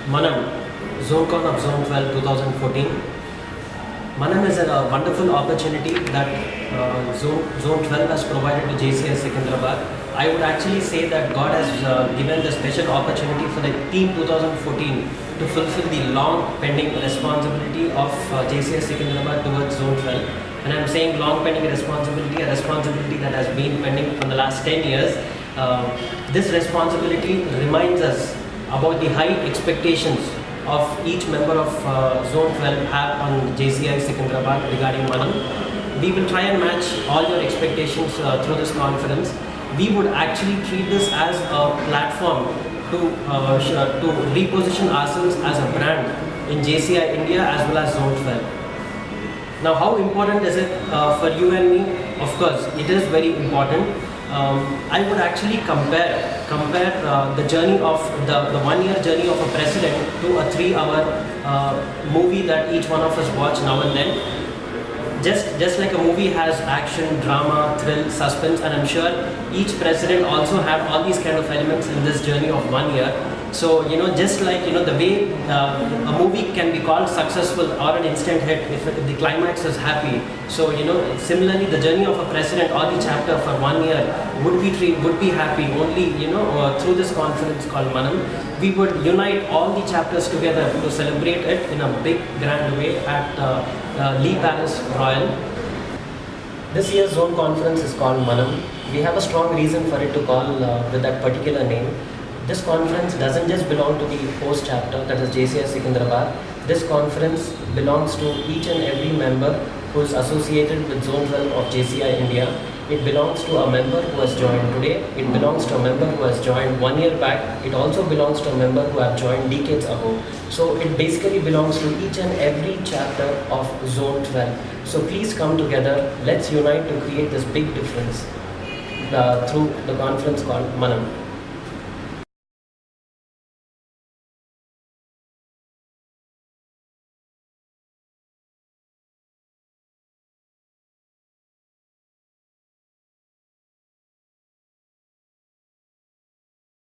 Manam, ZoneCon of Zone 12 2014. Manam is a wonderful opportunity that Zone 12 has provided to JCI Secunderabad. I would actually say that God has given the special opportunity for the team 2014 to fulfill the long pending responsibility of JCI Secunderabad towards Zone 12. And I'm saying long pending responsibility, a responsibility that has been pending for the last 10 years. This responsibility reminds us about the high expectations of each member of Zone 12 have on JCI Secunderabad regarding Manam. We will try and match all your expectations through this conference. We would actually treat this as a platform to reposition ourselves as a brand in JCI India as well as Zone 12. Now, how important is it for you and me? Of course, it is very important. I would actually compare the journey of the 1 year journey of a president to a 3-hour movie that each one of us watch now and then. Just like a movie has action, drama, thrill, suspense, and I'm sure each president also have all these kind of elements in this journey of 1 year. So, just like, the way a movie can be called successful or an instant hit if the climax is happy. So, similarly, the journey of a president or the chapter for 1 year would be happy only, through this conference called Manam. We would unite all the chapters together to celebrate it in a big, grand way at Lee Palace Royal. This year's zone conference is called Manam. We have a strong reason for it to call with that particular name. This conference doesn't just belong to the host chapter, that is JCI Secunderabad. This conference belongs to each and every member who is associated with Zone 12 of JCI India. It belongs to a member who has joined today. It belongs to a member who has joined 1 year back. It also belongs to a member who have joined decades ago. So it basically belongs to each and every chapter of Zone 12. So please come together. Let's unite to create this big difference through the conference called Manam.